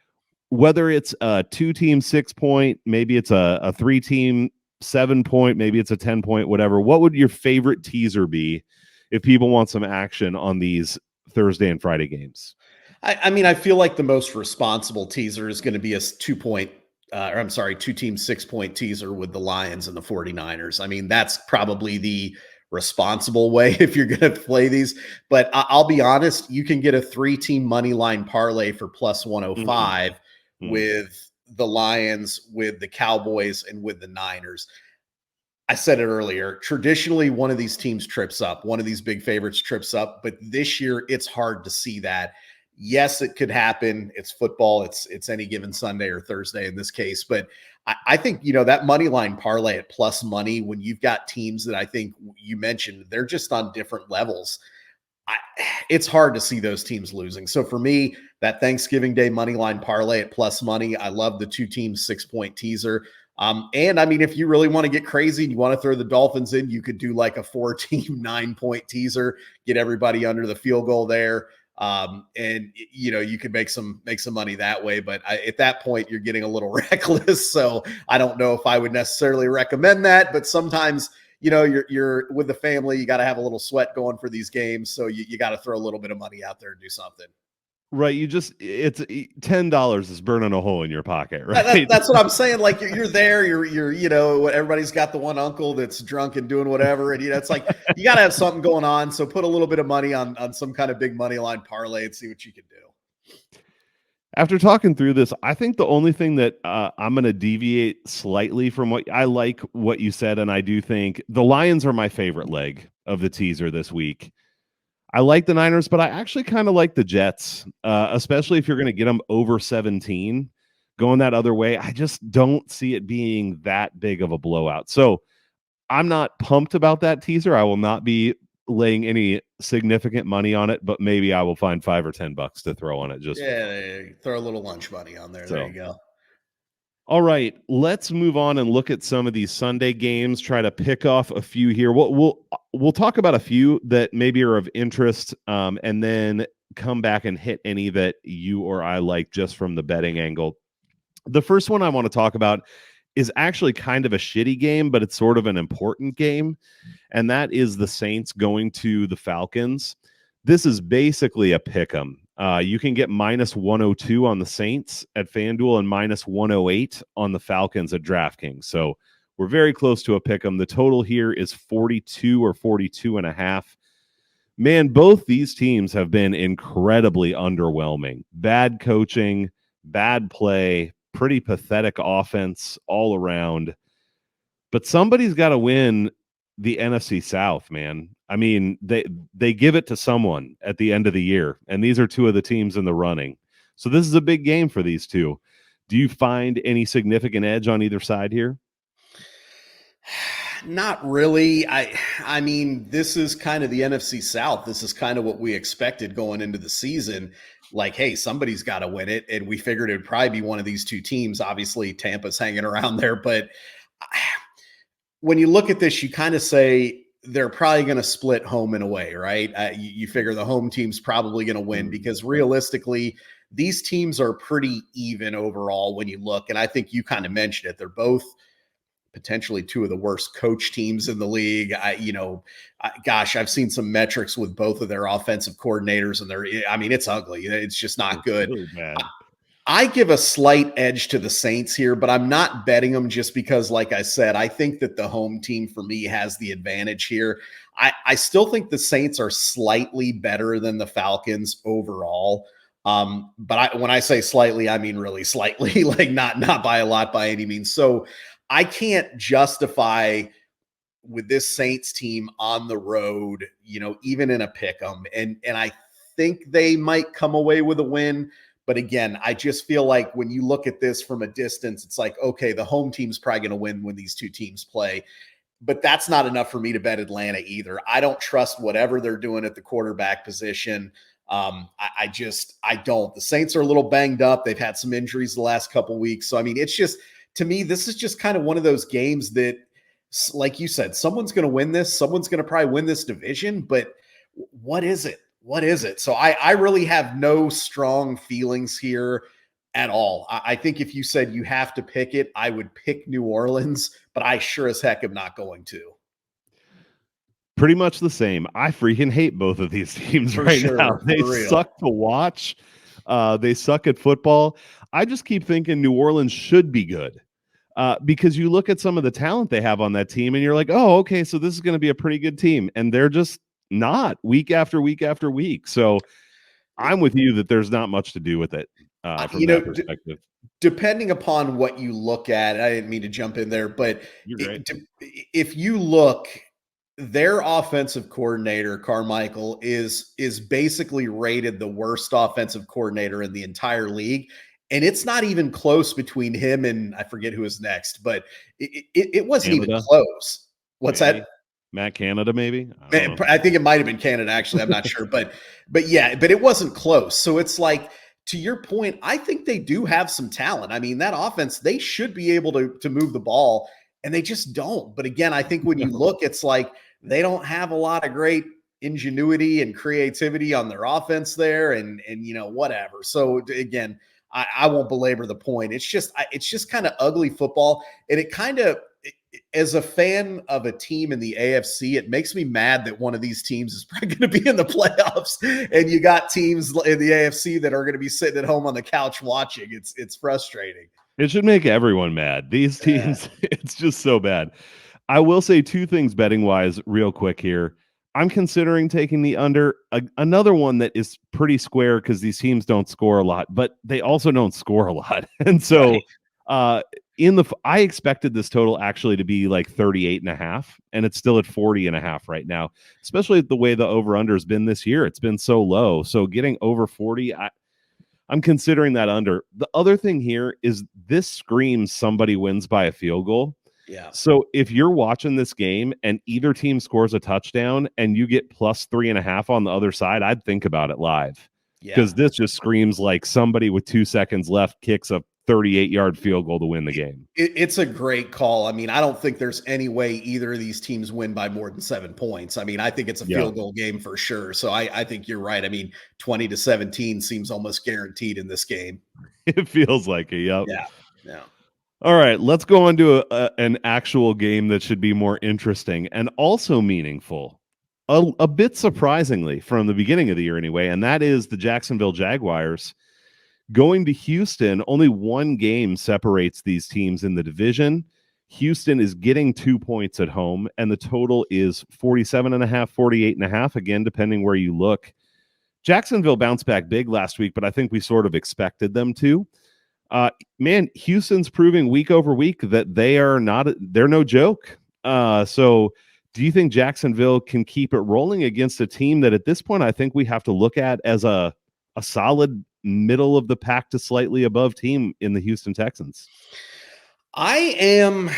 Speaker 2: Whether it's a 2-team 6-point, maybe it's a 3-team 7-point, maybe it's a 10-point, whatever. What would your favorite teaser be if people want some action on these Thursday and Friday games?
Speaker 3: I mean, I feel like the most responsible teaser is going to be a 2-team 6-point teaser with the Lions and the 49ers. I mean, that's probably the responsible way if you're going to play these. But I'll be honest, you can get a 3-team money line parlay for plus 105 with the Lions, with the Cowboys, and with the Niners. I said it earlier. Traditionally, one of these teams trips up. One of these big favorites trips up. But this year, it's hard to see that. Yes, it could happen. It's football. It's any given Sunday or Thursday in this case. But I think, that money line parlay at plus money, when you've got teams that I think you mentioned, they're just on different levels. It's hard to see those teams losing. So for me, that Thanksgiving Day money line parlay at plus money, I love the 2-team 6-point teaser. And I mean, if you really want to get crazy and you want to throw the Dolphins in, you could do like a 4-team 9-point teaser, get everybody under the field goal there. And you could make some money that way, but at that point you're getting a little reckless. So I don't know if I would necessarily recommend that, but sometimes, you're with the family, you got to have a little sweat going for these games. So you got to throw a little bit of money out there and do something.
Speaker 2: Right. It's $10 is burning a hole in your pocket, right?
Speaker 3: That's what I'm saying. Like you're there, everybody's got the one uncle that's drunk and doing whatever. And it's like, you got to have something going on. So put a little bit of money on some kind of big money line parlay and see what you can do.
Speaker 2: After talking through this, I think the only thing that I'm going to deviate slightly from what you said. And I do think the Lions are my favorite leg of the teaser this week. I like the Niners, but I actually kind of like the Jets, especially if you're going to get them over 17 going that other way. I just don't see it being that big of a blowout. So I'm not pumped about that teaser. I will not be laying any significant money on it, but maybe I will find $5 or $10 to throw on it just for fun.
Speaker 3: Throw a little lunch money on there.
Speaker 2: So,
Speaker 3: there you go.
Speaker 2: All right, let's move on and look at some of these Sunday games. Try to pick off a few here. We'll talk about a few that maybe are of interest, and then come back and hit any that you or I like just from the betting angle. The first one I want to talk about is actually kind of a shitty game, but it's sort of an important game, and that is the Saints going to the Falcons. This is basically a pick 'em. You can get minus 102 on the Saints at FanDuel and minus 108 on the Falcons at DraftKings. So we're very close to a pick 'em. The total here is 42 or 42 and a half. Man, both these teams have been incredibly underwhelming. Bad coaching, bad play, pretty pathetic offense all around. But somebody's got to win the NFC South, man. I mean, they give it to someone at the end of the year, and these are two of the teams in the running. So this is a big game for these two. Do you find any significant edge on either side here?
Speaker 3: Not really. I mean, this is kind of the NFC South. This is kind of what we expected going into the season. Like, hey, somebody's got to win it. And we figured it would probably be one of these two teams. Obviously, Tampa's hanging around there. But when you look at this, you kind of say they're probably going to split home and away, right? You figure the home team's probably going to win because realistically, these teams are pretty even overall when you look. And I think you kind of mentioned it. They're both potentially two of the worst coach teams in the league. Gosh, I've seen some metrics with both of their offensive coordinators, and it's ugly. It's just not good.
Speaker 2: Really bad.
Speaker 3: I give a slight edge to the Saints here, but I'm not betting them just because, like I said, I think that the home team for me has the advantage here. I still think the Saints are slightly better than the Falcons overall. But when I say slightly, I mean really slightly, like not by a lot by any means. So I can't justify with this Saints team on the road, even in a pick 'em. And I think they might come away with a win. But again, I just feel like when you look at this from a distance, it's like, okay, the home team's probably going to win when these two teams play. But that's not enough for me to bet Atlanta either. I don't trust whatever they're doing at the quarterback position. I don't. The Saints are a little banged up. They've had some injuries the last couple weeks. So, I mean, it's just, to me, this is just kind of one of those games that, like you said, someone's going to win this. Someone's going to probably win this division. But what is it? What is it? So I really have no strong feelings here at all. I think if you said you have to pick it, I would pick New Orleans, but I sure as heck am not going to.
Speaker 2: Pretty much the same. I freaking hate both of these teams now. They suck to watch. They suck at football. I just keep thinking New Orleans should be good because you look at some of the talent they have on that team and you're like, oh, okay, so this is going to be a pretty good team. And they're just not week after week after week. So I'm with you that there's not much to do with it from that perspective.
Speaker 3: Depending upon what you look at, I didn't mean to jump in there, but if you look, their offensive coordinator, Carmichael, is basically rated the worst offensive coordinator in the entire league. And it's not even close between him and I forget who is next, but it wasn't even close. What's that?
Speaker 2: Matt Canada, maybe?
Speaker 3: I think it might have been Canada, actually. I'm not sure. But it wasn't close. So it's like, to your point, I think they do have some talent. I mean, that offense, they should be able to move the ball, and they just don't. But again, I think when you look, it's like they don't have a lot of great ingenuity and creativity on their offense there and whatever. So again, I won't belabor the point. It's just kind of ugly football. And it kind of, as a fan of a team in the AFC, it makes me mad that one of these teams is probably going to be in the playoffs, and you got teams in the AFC that are going to be sitting at home on the couch watching. It's frustrating.
Speaker 2: It should make everyone mad. These teams, it's just so bad. I will say two things betting wise real quick here. I'm considering taking the under. Another one that is pretty square because these teams don't score a lot, but they also don't score a lot. And so I expected this total actually to be like 38.5, and it's still at 40.5 right now, especially the way the over-under has been this year. It's been so low. So getting over 40, I'm considering that under. The other thing here is this screams somebody wins by a field goal.
Speaker 3: Yeah.
Speaker 2: So if you're watching this game and either team scores a touchdown and you get plus 3.5 on the other side, I'd think about it live. Because this just screams like somebody with 2 seconds left kicks a 38-yard field goal to win the game.
Speaker 3: It's a great call. I mean, I don't think there's any way either of these teams win by more than 7 points. I mean, I think it's a field goal game for sure. So I think you're right. I mean, 20-17 seems almost guaranteed in this game.
Speaker 2: It feels like it. Yep.
Speaker 3: Yeah.
Speaker 2: All right, let's go on to an actual game that should be more interesting and also meaningful. A bit surprisingly from the beginning of the year anyway, and that is the Jacksonville Jaguars going to Houston. Only one game separates these teams in the division. Houston is getting 2 points at home, and the total is 47.5, 48.5, again, depending where you look. Jacksonville bounced back big last week, but I think we sort of expected them to. Man, Houston's proving week over week that they're no joke. So do you think Jacksonville can keep it rolling against a team that at this point I think we have to look at as a solid middle of the pack to slightly above team in the Houston Texans?
Speaker 3: I'm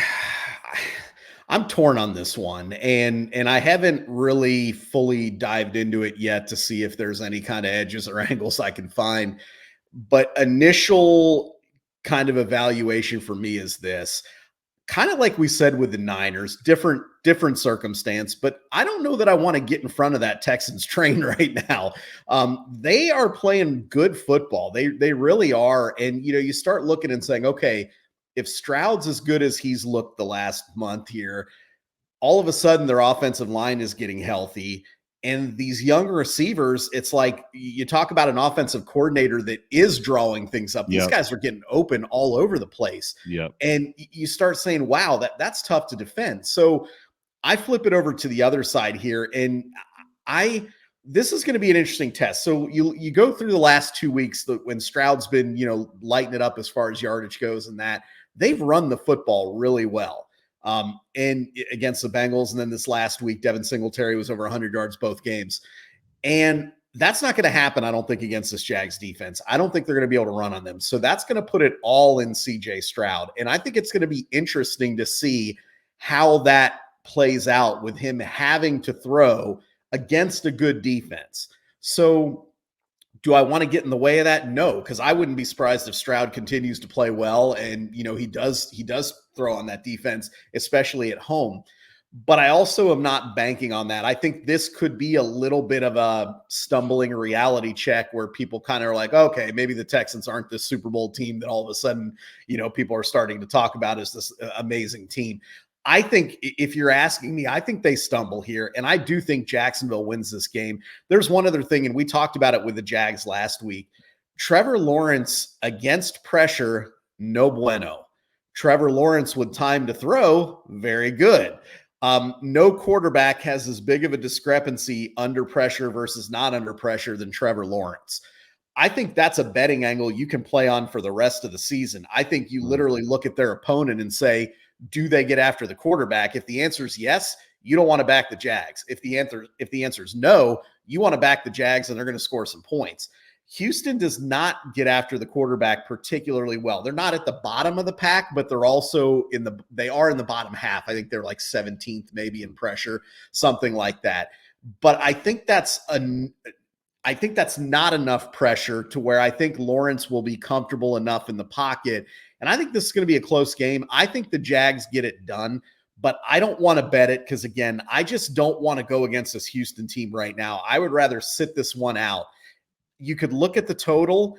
Speaker 3: torn on this one, and I haven't really fully dived into it yet to see if there's any kind of edges or angles I can find. But initial kind of evaluation for me is this. Kind of like we said with the Niners, different circumstance, but I don't know that I want to get in front of that Texans train right now. They are playing good football. They really are. And, you start looking and saying, okay, if Stroud's as good as he's looked the last month here, all of a sudden their offensive line is getting healthy. And these young receivers, it's like you talk about an offensive coordinator that is drawing things up. These guys are getting open all over the place. And you start saying, wow, that's tough to defend. So I flip it over to the other side here. And this is going to be an interesting test. So you go through the last 2 weeks when Stroud's been, lighting it up as far as yardage goes, and that they've run the football really well. And against the Bengals. And then this last week, Devin Singletary was over 100 yards both games. And that's not going to happen, I don't think, against this Jags defense. I don't think they're going to be able to run on them. So that's going to put it all in CJ Stroud. And I think it's going to be interesting to see how that plays out with him having to throw against a good defense. So do I want to get in the way of that? No, because I wouldn't be surprised if Stroud continues to play well, and he does throw on that defense, especially at home. But I also am not banking on that. I think this could be a little bit of a stumbling reality check where people kind of are like, okay, maybe the Texans aren't this Super Bowl team that all of a sudden, people are starting to talk about as this amazing team. I think if you're asking me, I think they stumble here, and I do think Jacksonville wins this game. There's one other thing, and we talked about it with the Jags last week. Trevor Lawrence against pressure, no bueno. Trevor Lawrence with time to throw, very good. No quarterback has as big of a discrepancy under pressure versus not under pressure than Trevor Lawrence. I think that's a betting angle you can play on for the rest of the season. I think you literally look at their opponent and say, do they get after the quarterback? If the answer is yes, you don't want to back the Jags. If the answer is no, you want to back the Jags and they're going to score some points. Houston does not get after the quarterback particularly well. They're not at the bottom of the pack, but they're also they are in the bottom half. I think they're like 17th maybe in pressure, something like that. But I think that's not enough pressure to where I think Lawrence will be comfortable enough in the pocket. And I think this is going to be a close game. I think the Jags get it done, but I don't want to bet it because, again, I just don't want to go against this Houston team right now. I would rather sit this one out. You could look at the total.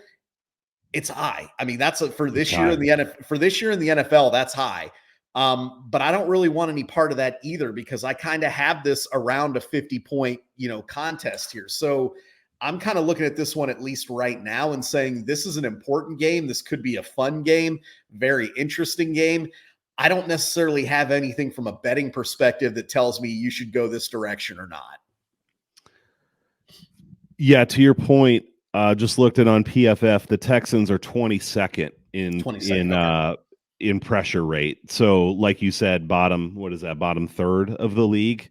Speaker 3: It's high. I mean, that's for this year in the NFL, that's high. But I don't really want any part of that either because I kind of have this around a 50-point, contest here. So I'm kind of looking at this one, at least right now, and saying this is an important game. This could be a fun game, very interesting game. I don't necessarily have anything from a betting perspective that tells me you should go this direction or not.
Speaker 2: Yeah, to your point, just looked at on PFF, the Texans are 22nd in in pressure rate. So like you said, bottom third of the league.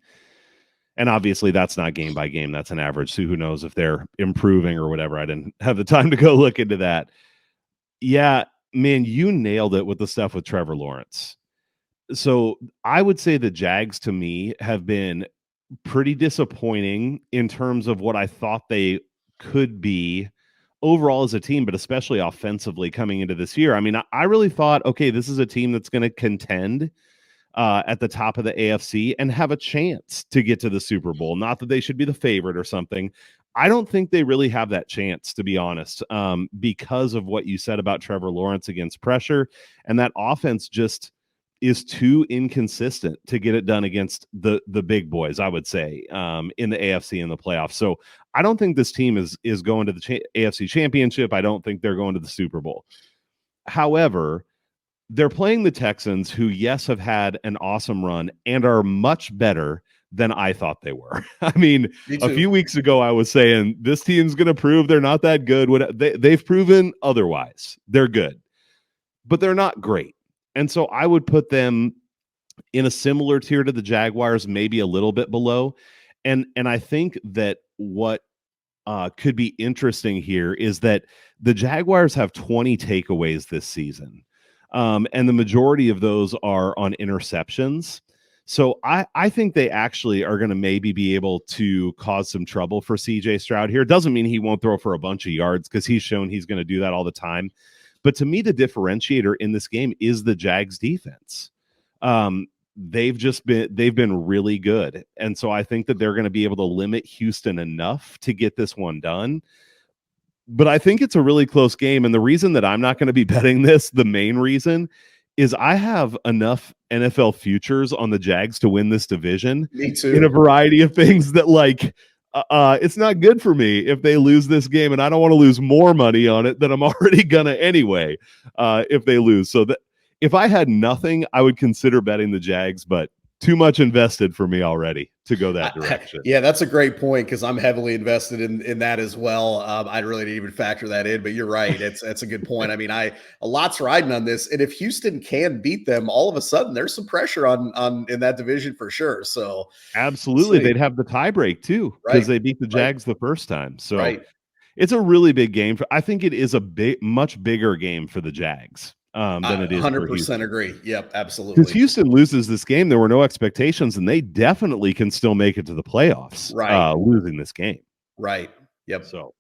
Speaker 2: And obviously that's not game by game. That's an average. So who knows if they're improving or whatever. I didn't have the time to go look into that. Yeah, man, you nailed it with the stuff with Trevor Lawrence. So I would say the Jags to me have been pretty disappointing in terms of what I thought they could be overall as a team, but especially offensively coming into this year. I mean, I really thought, okay, this is a team that's going to contend at the top of the AFC and have a chance to get to the Super Bowl. Not that they should be the favorite or something. I don't think they really have that chance, to be honest, because of what you said about Trevor Lawrence against pressure. And that offense just is too inconsistent to get it done against the big boys, I would say, in the AFC in the playoffs. So I don't think this team is going to the AFC Championship. I don't think they're going to the Super Bowl. However, they're playing the Texans, who, yes, have had an awesome run and are much better than I thought they were. I mean, a few weeks ago, I was saying this team's going to prove they're not that good. They've proven otherwise. They're good, but they're not great. And so I would put them in a similar tier to the Jaguars, maybe a little bit below. And I think that what could be interesting here is that the Jaguars have 20 takeaways this season. And the majority of those are on interceptions. So I think they actually are going to maybe be able to cause some trouble for CJ Stroud here. Doesn't mean he won't throw for a bunch of yards, because he's shown he's going to do that all the time. But to me, the differentiator in this game is the Jags defense. They've been really good. And so I think that they're going to be able to limit Houston enough to get this one done. But I think it's a really close game. And the reason that I'm not going to be betting this, the main reason, is I have enough NFL futures on the Jags to win this division.
Speaker 3: Me too.
Speaker 2: In a variety of things that, like, it's not good for me if they lose this game, and I don't want to lose more money on it than I'm already gonna anyway if they lose. So that if I had nothing, I would consider betting the Jags, but too much invested for me already to go that direction.
Speaker 3: Yeah, that's a great point, because I'm heavily invested in that as well. I really didn't even factor that in, but you're right. That's a good point. I mean, a lot's riding on this, and if Houston can beat them, all of a sudden there's some pressure on in that division for sure. So
Speaker 2: absolutely, they'd have the tiebreak too, because they beat the Jags the first time. So it's a really big game. I think it is a much bigger game for the Jags. Than it is
Speaker 3: 100% agree. Yep, absolutely.
Speaker 2: Because Houston loses this game, there were no expectations, and they definitely can still make it to the playoffs. Losing this game.
Speaker 3: Right. Yep.
Speaker 2: So,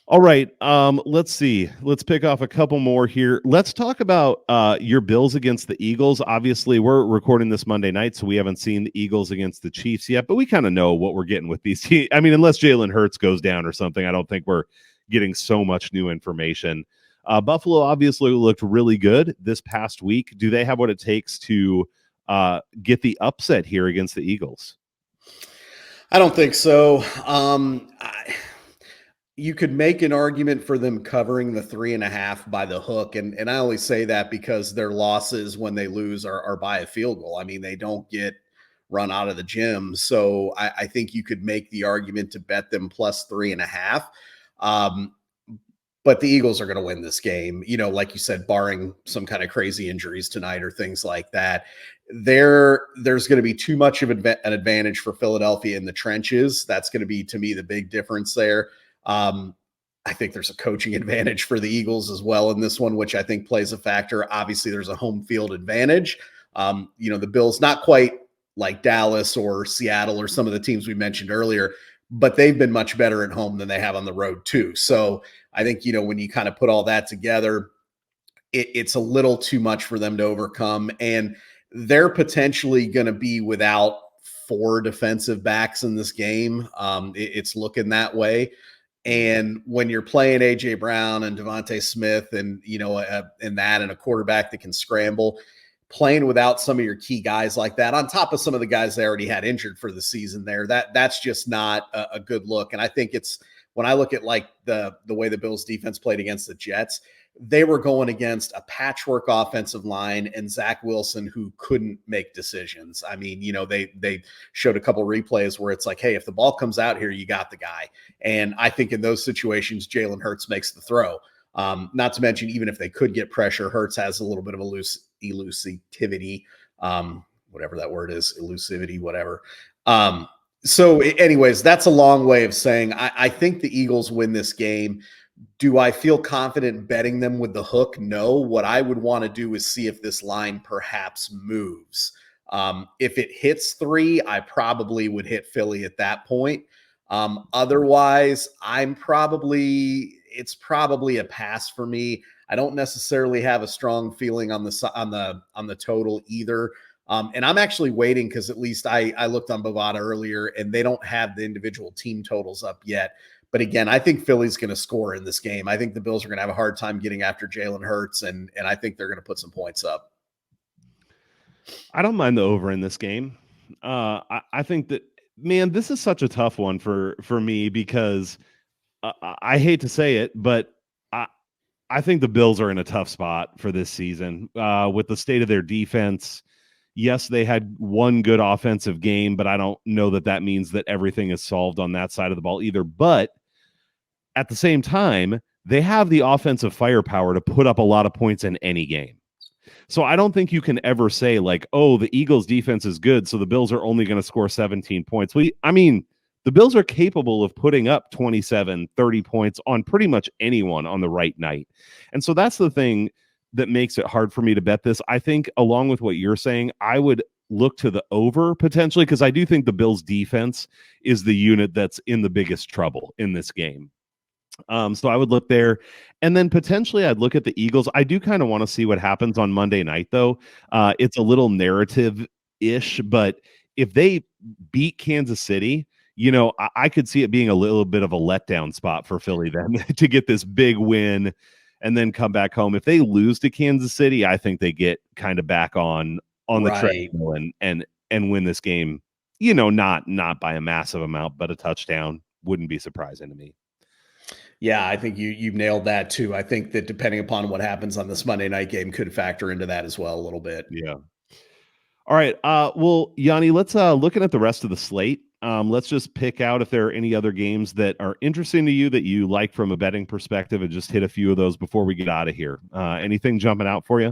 Speaker 2: all right. Let's see. Let's pick off a couple more here. Let's talk about your Bills against the Eagles. Obviously, we're recording this Monday night, so we haven't seen the Eagles against the Chiefs yet, but we kind of know what we're getting with these teams. I mean, unless Jalen Hurts goes down or something, I don't think we're getting so much new information. Buffalo obviously looked really good this past week. Do they have what it takes to get the upset here against the Eagles?
Speaker 3: I don't think so. You could make an argument for them covering the 3.5 by the hook. And I only say that because their losses when they lose are by a field goal. I mean, they don't get run out of the gym. So I think you could make the argument to bet them plus 3.5. But the Eagles are going to win this game, like you said, barring some kind of crazy injuries tonight or things like that. There's going to be too much of an advantage for Philadelphia in the trenches. That's going to be, to me, the big difference there. I think there's a coaching advantage for the Eagles as well in this one, which I think plays a factor. Obviously, there's a home field advantage. The Bills, not quite like Dallas or Seattle or some of the teams we mentioned earlier, but they've been much better at home than they have on the road too. So I think, when you kind of put all that together, it's a little too much for them to overcome. And they're potentially going to be without 4 defensive backs in this game. It's looking that way. And when you're playing A.J. Brown and Devontae Smith and, and a quarterback that can scramble, playing without some of your key guys like that, on top of some of the guys they already had injured for the season there, that's just not a good look. And I think when I look at like the way the Bills defense played against the Jets, they were going against a patchwork offensive line and Zach Wilson, who couldn't make decisions. I mean, they showed a couple replays where it's like, hey, if the ball comes out here, you got the guy. And I think in those situations, Jalen Hurts makes the throw. Not to mention, even if they could get pressure, Hurts has a little bit of elusivity, whatever that word is, elusivity, whatever. So anyways, that's a long way of saying I think the Eagles win this game. Do I feel confident betting them with the hook? No. What I would want to do is see if this line perhaps moves. If it hits 3, I probably would hit Philly at that point. Otherwise, it's probably a pass for me. I don't necessarily have a strong feeling on the total either. And I'm actually waiting because at least I looked on Bovada earlier and they don't have the individual team totals up yet. But again, I think Philly's going to score in this game. I think the Bills are going to have a hard time getting after Jalen Hurts, and I think they're going to put some points up.
Speaker 2: I don't mind the over in this game. I think that, man, this is such a tough one for me because I hate to say it, but I think the Bills are in a tough spot for this season with the state of their defense. Yes, they had one good offensive game, but I don't know that means that everything is solved on that side of the ball either. But at the same time, they have the offensive firepower to put up a lot of points in any game. So I don't think you can ever say like, oh, the Eagles defense is good, so the Bills are only going to score 17 points. The Bills are capable of putting up 27, 30 points on pretty much anyone on the right night. And so that's the thing that makes it hard for me to bet this. I think along with what you're saying, I would look to the over potentially because I do think the Bills defense is the unit that's in the biggest trouble in this game. So I would look there, and then potentially I'd look at the Eagles. I do kind of want to see what happens on Monday night, though. It's a little narrative-ish, but if they beat Kansas City, I could see it being a little bit of a letdown spot for Philly then to get this big win and then come back home. If they lose to Kansas City, I think they get kind of back on the treadmill and win this game. Not by a massive amount, but a touchdown wouldn't be surprising to me.
Speaker 3: Yeah, I think you've nailed that too. I think that depending upon what happens on this Monday night game could factor into that as well a little bit.
Speaker 2: Yeah. All right. Well, Yanni, let's looking at the rest of the slate. Let's just pick out if there are any other games that are interesting to you that you like from a betting perspective and just hit a few of those before we get out of here. Anything jumping out for you?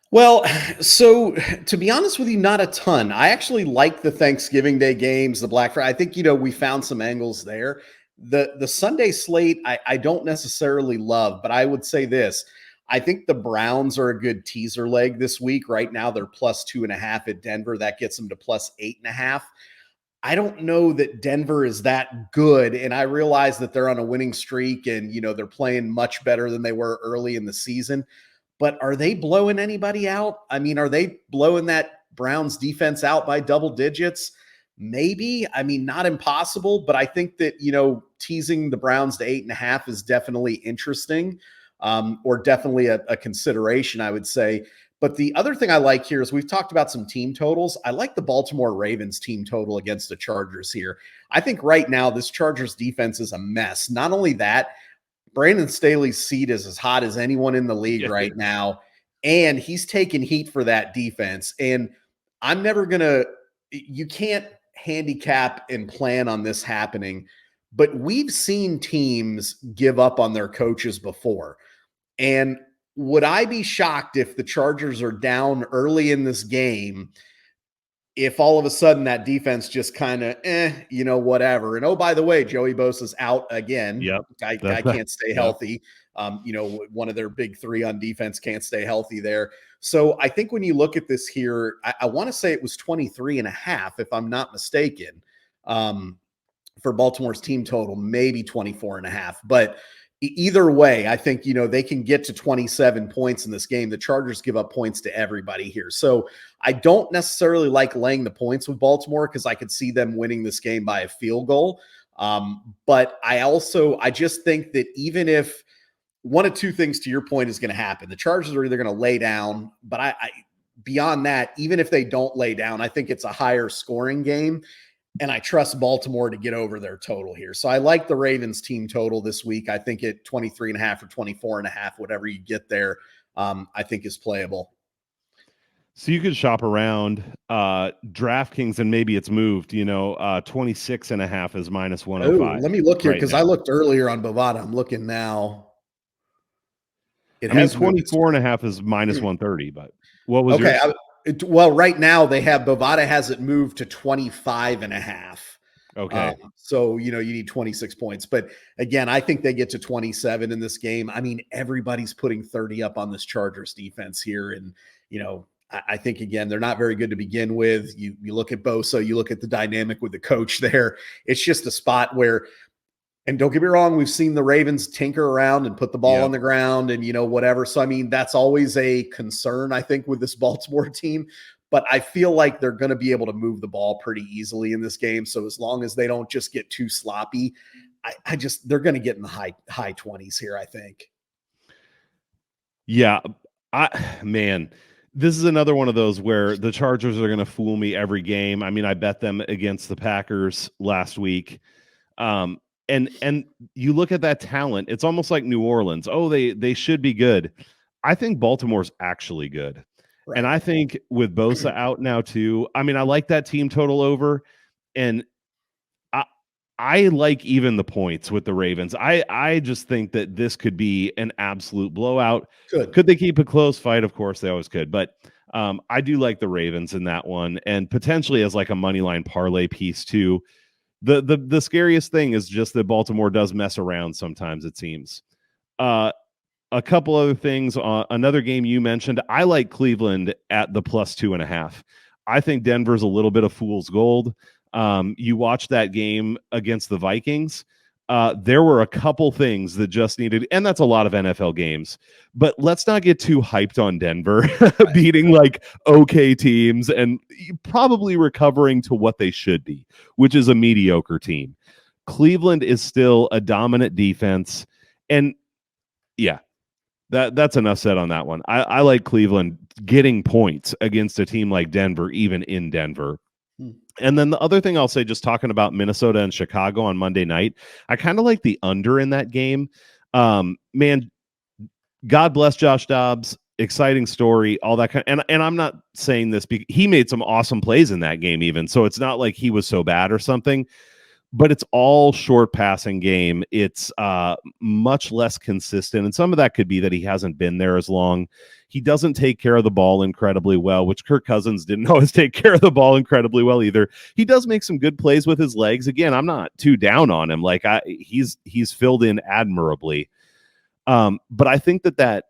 Speaker 3: Well, so to be honest with you, not a ton. I actually like the Thanksgiving Day games, the Black Friday. I think, we found some angles there. The Sunday slate, I don't necessarily love, but I would say this. I think the Browns are a good teaser leg this week. Right now, they're plus 2.5 at Denver. That gets them to plus 8.5. I don't know that Denver is that good. And I realize that they're on a winning streak and, they're playing much better than they were early in the season. But are they blowing anybody out? I mean, are they blowing that Browns defense out by double digits? Maybe. Not impossible, but I think that, teasing the Browns to 8.5 is definitely interesting, or definitely a consideration, I would say. But the other thing I like here is we've talked about some team totals. I like the Baltimore Ravens team total against the Chargers here. I think right now this Chargers defense is a mess. Not only that, Brandon Staley's seat is as hot as anyone in the league right now, and he's taking heat for that defense. And you can't handicap and plan on this happening, but we've seen teams give up on their coaches before. And would I be shocked if the Chargers are down early in this game, if all of a sudden that defense just kind of, whatever. And, oh, by the way, Joey Bosa's out again.
Speaker 2: Yep.
Speaker 3: Guy can't stay healthy. One of their big three on defense can't stay healthy there. So I think when you look at this here, I want to say it was 23.5, if I'm not mistaken, for Baltimore's team total, maybe 24.5. But either way, I think, they can get to 27 points in this game. The Chargers give up points to everybody here. So I don't necessarily like laying the points with Baltimore because I could see them winning this game by a field goal. But I just think that even if one of two things to your point is going to happen, the Chargers are either going to lay down, but beyond that, even if they don't lay down, I think it's a higher scoring game. And I trust Baltimore to get over their total here. So I like the Ravens team total this week. I think at 23.5 or 24.5, whatever you get there, I think is playable.
Speaker 2: So you could shop around DraftKings and maybe it's moved, 26.5 is minus 105.
Speaker 3: Let me look here
Speaker 2: right
Speaker 3: because
Speaker 2: now.
Speaker 3: I looked earlier on Bovada. I'm looking now.
Speaker 2: I mean, 24.5 is minus 130, but what was
Speaker 3: okay?
Speaker 2: yours?
Speaker 3: Well, right now they have Bovada has it moved to 25.5.
Speaker 2: Okay.
Speaker 3: So, you need 26 points. But again, I think they get to 27 in this game. I mean, everybody's putting 30 up on this Chargers defense here. And, I think, again, they're not very good to begin with. You look at Bosa, you look at the dynamic with the coach there. It's just a spot where, and don't get me wrong, we've seen the Ravens tinker around and put the ball on the ground and, whatever. So, I mean, that's always a concern, I think, with this Baltimore team. But I feel like they're going to be able to move the ball pretty easily in this game. So as long as they don't just get too sloppy, they're going to get in the high 20s here, I think.
Speaker 2: Yeah. This is another one of those where the Chargers are going to fool me every game. I mean, I bet them against the Packers last week. And you look at that talent, it's almost like New Orleans. Oh, they should be good. I think Baltimore's actually good. Right. And I think with Bosa out now too, I mean, I like that team total over, and I like even the points with the Ravens. I just think that this could be an absolute blowout. Could they keep a close fight? Of course, they always could. But I do like the Ravens in that one, and potentially as like a money line parlay piece too. The scariest thing is just that Baltimore does mess around sometimes, it seems. A couple other things. Another game you mentioned, I like Cleveland at the plus 2.5. I think Denver's a little bit of fool's gold. You watch that game against the Vikings. There were a couple things that just needed, and that's a lot of NFL games, but let's not get too hyped on Denver beating like okay teams and probably recovering to what they should be, which is a mediocre team. Cleveland is still a dominant defense, and yeah, that's enough said on that one. I like Cleveland getting points against a team like Denver, even in Denver. And then the other thing I'll say, just talking about Minnesota and Chicago on Monday night, I kind of like the under in that game. Man, God bless Josh Dobbs. Exciting story, all that kind of, and I'm not saying this because he made some awesome plays in that game even. So it's not like he was so bad or something. But it's all short passing game. It's much less consistent. And some of that could be that he hasn't been there as long. He doesn't take care of the ball incredibly well, which Kirk Cousins didn't always take care of the ball incredibly well either. He does make some good plays with his legs. Again, I'm not too down on him. Like he's filled in admirably. But I think that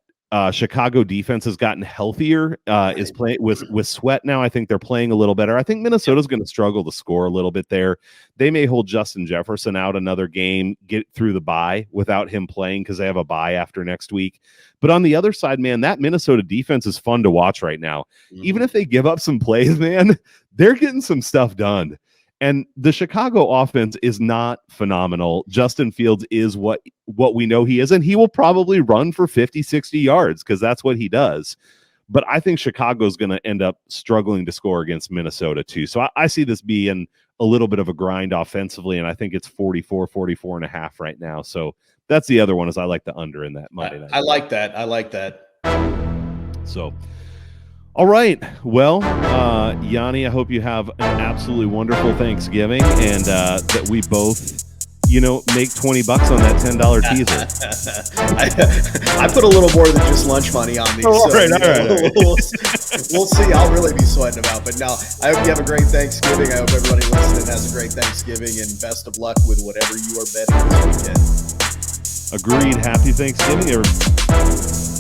Speaker 2: Chicago defense has gotten healthier, is playing with Sweat now. I think they're playing a little better. I think Minnesota's going to struggle to score a little bit there. They may hold Justin Jefferson out another game, get through the bye without him playing because they have a bye after next week. But on the other side, man, that Minnesota defense is fun to watch right now. Mm-hmm. Even if they give up some plays, man, they're getting some stuff done. And the Chicago offense is not phenomenal. Justin Fields is what we know he is, and he will probably run for 50, 60 yards because that's what he does. But I think Chicago's going to end up struggling to score against Minnesota too. So I see this being a little bit of a grind offensively, and I think it's 44.5 right now. So that's the other one, is I like the under in that Monday night.
Speaker 3: I like that.
Speaker 2: So, all right. Well, Yanni, I hope you have an absolutely wonderful Thanksgiving, and that we both, make $20 on that $10 teaser.
Speaker 3: I put a little more than just lunch money on these.
Speaker 2: All right.
Speaker 3: We'll see. I'll really be sweating about. But no, I hope you have a great Thanksgiving. I hope everybody listening has a great Thanksgiving, and best of luck with whatever you are betting this weekend.
Speaker 2: Agreed. Happy Thanksgiving, everybody.